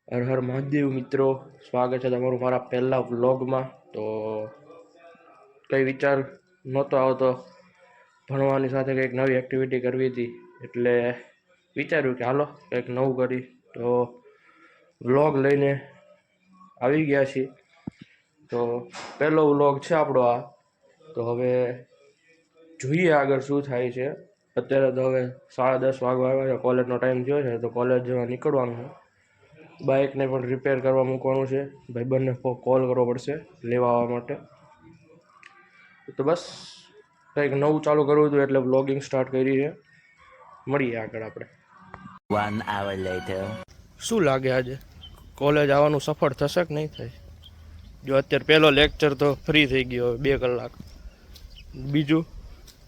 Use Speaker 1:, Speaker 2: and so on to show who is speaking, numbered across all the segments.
Speaker 1: હર હર મહાદેવ મિત્રો, સ્વાગત છે તમારું મારા પહેલા વ્લોગમાં. તો કંઈ વિચાર નહોતો આવતો, ભણવાની સાથે કંઈક નવી એક્ટિવિટી કરવી હતી, એટલે વિચાર્યું કે હાલો કંઈક નવું કરી. તો વ્લોગ લઈને આવી ગયા છીએ. તો પહેલો વ્લોગ છે આપણો આ. તો હવે જોઈએ આગળ શું થાય છે. અત્યારે તો હવે 10:30 વાગવા આવ્યા છે, કોલેજનો ટાઈમ થયો છે, તો કોલેજ જવા નીકળવાનું છે. બાઇકને પણ રિપેર કરવા મૂકવાનું છે, ભાઈબંધને કોલ કરવો પડશે લેવા આવવા માટે. તો બસ કંઈક નવું ચાલુ કરવું હતું એટલે વ્લોગિંગ સ્ટાર્ટ કરી છે. મળીએ આગળ આપણે.
Speaker 2: 1 hour later.
Speaker 1: શું લાગે આજે કોલેજ આવવાનું સફળ થશે કે નહીં થાય? જો અત્યારે પહેલો લેક્ચર તો ફ્રી થઈ ગયો 2 કલાક, બીજું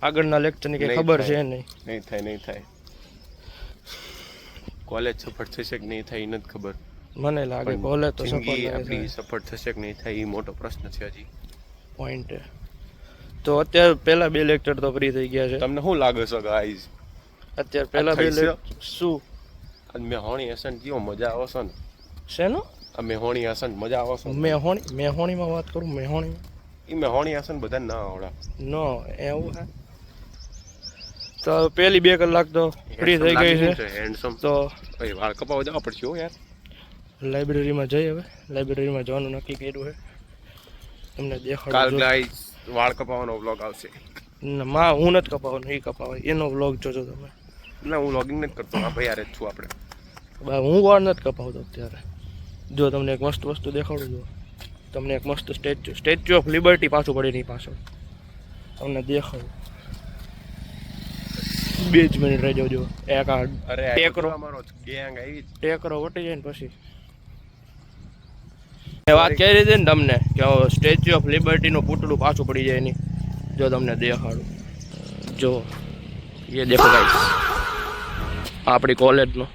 Speaker 1: આગળના લેક્ચરની કંઈ ખબર છે નહીં.
Speaker 3: નહીં થાય કોલેજ સફળ થશે કે નહીં થાય એ નથી ખબર.
Speaker 1: મને લાગે કોલેજ તો
Speaker 3: જિંદગી
Speaker 1: સફળ
Speaker 3: આપણી સફળ થશે કે નહીં થાય એ મોટો પ્રશ્ન છે હજી.
Speaker 1: પોઈન્ટ. તો અત્યારે પહેલા 2 લેક્ચર તો ફ્રી થઈ ગયા છે.
Speaker 3: તમને શું લાગે છે ગાઈઝ?
Speaker 1: અત્યારે પહેલા 2 લેક્ચર શું
Speaker 3: આજ મેં હોણી હસન કયો મજા આવશે ને?
Speaker 1: શેનો
Speaker 3: આ મેં હોણી હસન મજા આવશે ને?
Speaker 1: મેહોણીમાં વાત કરું, મેહોણી
Speaker 3: એ મેં હોણી હસન બધા ના આવડા.
Speaker 1: નો એવું હે. તો પહેલી 2 કલાક તો ફ્રી થઈ ગઈ છે.
Speaker 3: હેન્ડસમ
Speaker 1: તો
Speaker 3: ભાઈ વાળ કપાવા જવા પડશે હો યાર.
Speaker 1: લાઇબ્રેરીમાં જઈ, હવે લાઇબ્રેરીમાં જવાનું નક્કી કર્યું છે. તમને
Speaker 3: કાલ
Speaker 1: દેખાડું.
Speaker 3: ગાઈઝ વાળ કપાવવાનો વ્લોગ આવશે.
Speaker 1: માં હું નથી કપાવવાનો, એ કપાવાય એનો વ્લોગ જોજો તમે.
Speaker 3: ના હું વ્લોગિંગ નથી કરતો, આ ભાઈ યાર જ છું આપણે.
Speaker 1: હું વાળ નથી કપાવતો અત્યારે. જો તમને એક મસ્ત વસ્તુ દેખાડું, જો તમને એક મસ્ત સ્ટેચ્યુ ઓફ લિબર્ટી પાછું પડી નહીં પાછળ તમને દેખાડું. 2 જ મિનિટ રહેજો. જો એક આ
Speaker 3: અરે
Speaker 1: ટેકરો
Speaker 3: અમારો ગેંગ આવી
Speaker 1: ટેકરો વટી જાય ને પછી વાત કરી હતી ને તમને કે સ્ટેચ્યુ ઓફ લિબર્ટીનું પૂતળું પાછું પડી જાય નહીં. જો તમને દેખાડું, જો એ દેખો ગાઈસ, આપણી કોલેજનું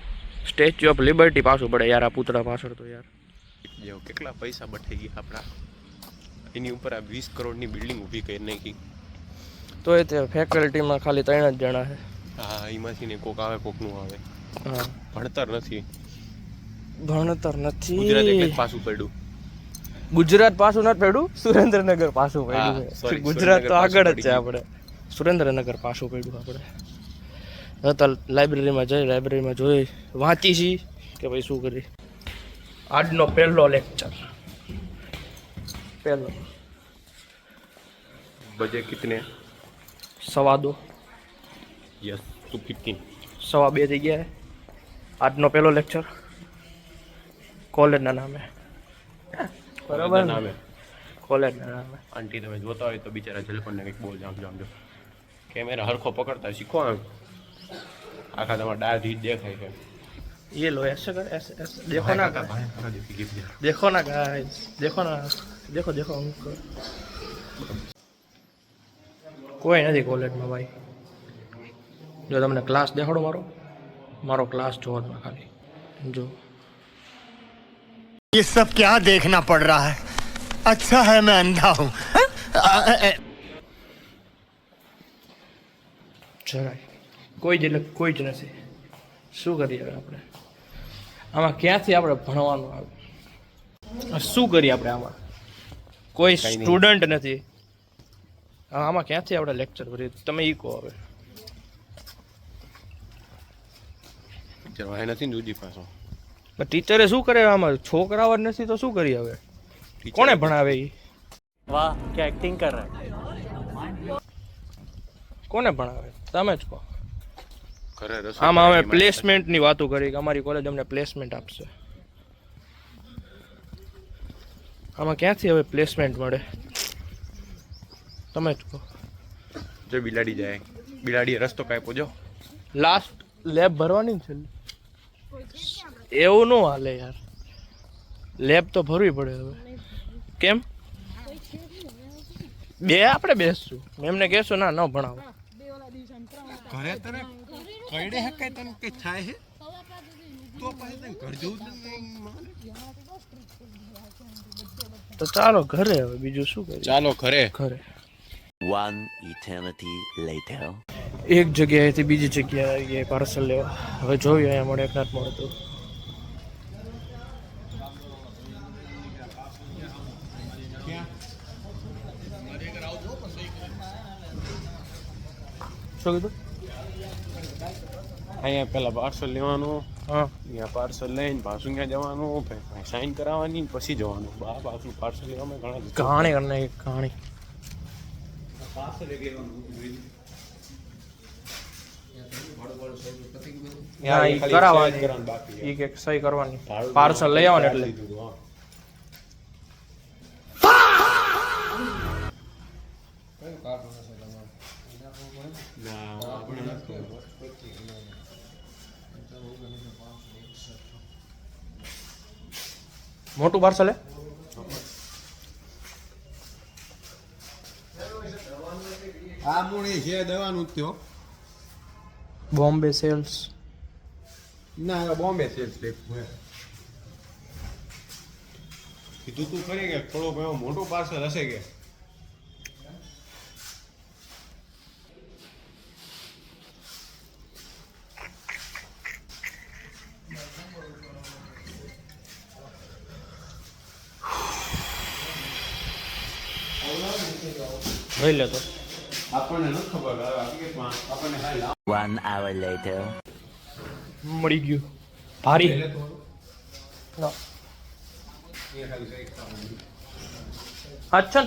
Speaker 1: સ્ટેચ્યુ ઓફ લિબર્ટી પાછું પડે યાર, આ પૂતળા પાછળ. તો યાર
Speaker 3: જો કેટલા પૈસા બઠાઈ ગયા આપણા. એની ઉપર આ 20 કરોડની બિલ્ડિંગ ઊભી કરી નાખી.
Speaker 1: તો એ તે ફેકલ્ટીમાં ખાલી 3 જ જણા છે.
Speaker 3: હા એમાંથી ને કોક આવે કોક નું આવે.
Speaker 1: હા
Speaker 3: ભણતર નથી.
Speaker 1: ભણતર નથી.
Speaker 3: ગુજરાત એટલે જ પાછું પડ્યું.
Speaker 1: ગુજરાત પાછું નથી પડ્યું, સુરેન્દ્રનગર પાછું પડ્યું છે.
Speaker 3: sorry,
Speaker 1: ગુજરાત તો
Speaker 3: સુરેન્દ્રનગર
Speaker 1: આગળ જ
Speaker 3: પાછું
Speaker 1: છે. આપણે સુરેન્દ્રનગર પાછું પડ્યું. આપણે હતા લાઇબ્રેરીમાં જઈ, લાઇબ્રેરીમાં જોઈ વાંચી છી કે ભાઈ શું કરી. આજનો પહેલો લેક્ચર, પહેલો
Speaker 3: बजे कितने?
Speaker 1: 2:15
Speaker 3: यस 2:15
Speaker 1: 2:15 થઈ ગયા. આજનો પહેલો લેક્ચર કોલેજના નામે, બરાબર ને?
Speaker 3: નામે
Speaker 1: કોલેજના નામે.
Speaker 3: આંટી તમે જોતા હોય તો બિચારા જલપનને કંઈક બોલ જામ કેમેરા હરખો પકડતા શીખો. આમ આખા તમારા ડાઢી દેખાય છે.
Speaker 1: ये लो ऐसे कर, ऐसे देखो ना, देखो ना गाइस, देखो ना, देखो देखो उनको. કોઈ નથી કોલેજમાં ભાઈ. જો તમને ક્લાસ દેખાડો, મારો ક્લાસ જોવો તમે ખાલી. જો
Speaker 2: ये सब क्या देखना पड़ रहा है? अच्छा है मैं अंधा हूँ.
Speaker 1: જરાય કોઈ જ નથી. શું કરીએ હવે આપણે આમાં? ક્યાંથી આપણે ભણવાનું આવે? શું કરીએ આપણે આમાં? કોઈ સ્ટુડન્ટ નથી. આમાં ક્યાંથી આપણે લેક્ચર ભરીએ? તમે ઈ કહો હવે.
Speaker 3: જવાય નથી ને દૂધી પાછો.
Speaker 1: ટીચરે શું કરે આમાં? છોકરાઓ જ નથી તો શું કરીએ હવે? કોણે ભણાવે? ઈ
Speaker 2: वाह क्या एक्टिंग कर रहा है.
Speaker 1: કોને ભણાવે? તમે જ કહો.
Speaker 3: ઘરે રસોઈ
Speaker 1: આમાં અમે
Speaker 3: બનાવી
Speaker 1: પ્લેસમેન્ટની વાતો કરી કે અમારી કોલેજ અમને પ્લેસમેન્ટ આપશે. આમાં ક્યાંથી હવે પ્લેસમેન્ટ મળે? તમે જ કહો.
Speaker 3: જો બિલાડી જાય, બિલાડીએ રસ્તો કાપ્યો. જો
Speaker 1: લાસ્ટ લેબ ભરવાની છે. એવું ન હાલે યાર, લેબ તો ભરવી પડે હવે. કેમ? આપણે બેસશું, એમને કહેશું ના ન ભણાવો.
Speaker 3: ઘરે તને કઈડે હે કઈ તને કઈ થાય હે તો પછી તને ઘર જવું
Speaker 1: તો ચાલો ઘરે, હવે બીજું શું કરીએ?
Speaker 3: ચાલો ઘરે.
Speaker 1: ઘરે.
Speaker 2: One eternity later.
Speaker 1: એક જગ્યાએથી બીજી જગ્યાએ પાર્સલ લેવા. હવે જોઈએ અહીંયા મળે કે નથી મળતું. શું કીધું?
Speaker 3: અહીંયા પેલા પાર્સલ લેવાનું,
Speaker 1: હા
Speaker 3: અહીંયા પાર્સલ લઈને પાછું ત્યાં જવાનું, સાઈન કરાવવાની, પછી જવાનું. પાછું પાર્સલ લેવામાં ઘણા
Speaker 1: કહાણી કરને કહાણી હા ઈ કરાવવાની ઈ કે સહી કરવાની પાર્સલ લઈ આવવાનું એટલે મોટું પાર્સલ હે
Speaker 3: આ મૂળી છે દવાનું થયો.
Speaker 1: બોમ્બે સેલ્સ
Speaker 3: ના બોમ્બે સેલ્સ કીધું તું ખરી કે થોડોક એવો મોટું પાર્સલ હશે કે
Speaker 1: લઈ લે તો
Speaker 3: આપણને નથી ખબર. હકીકતમાં આપણને ખાલી
Speaker 2: 1 hour later.
Speaker 1: મળી ગયું ભારી અચ્છા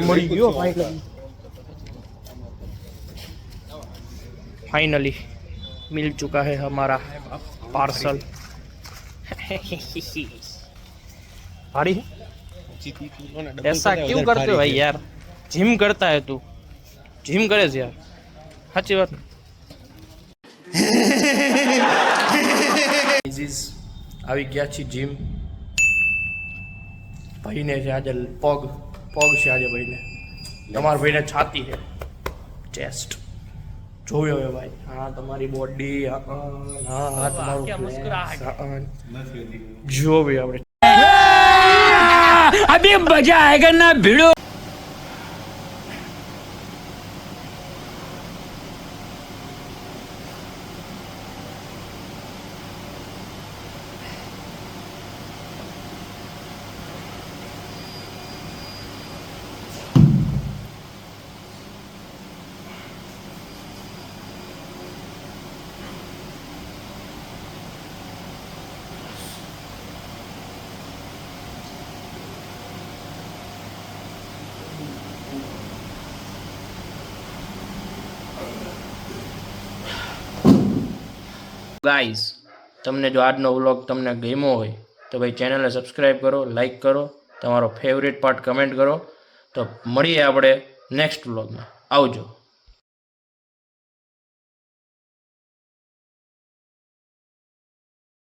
Speaker 1: મળી ગયો फाइनली मिल चुका है हमारा पार्सल भारी है ऐसा क्यों करते हो भाई यार जिम करता है तू जिम करे છે यार સાચી વાત આવી ગયા છીએ જીમ ભાઈને છે આજે પગ છે આજે ભાઈને તમારા ભાઈને છાતી છે ચેસ્ટ જોયો હવે ભાઈ હા તમારી બોડી હા તમારું જો ભાઈ આપણે
Speaker 4: अभी मजा आएगा ना भिड़ो.
Speaker 1: ગાઈઝ તમને જો આજનો વ્લોગ તમને ગમ્યો હોય તો ભાઈ ચેનલને સબસ્ક્રાઈબ કરો લાઈક કરો તમારો ફેવરેટ પાર્ટ કમેન્ટ કરો તો મળીએ આપણે નેક્સ્ટ વ્લોગમાં આવજો.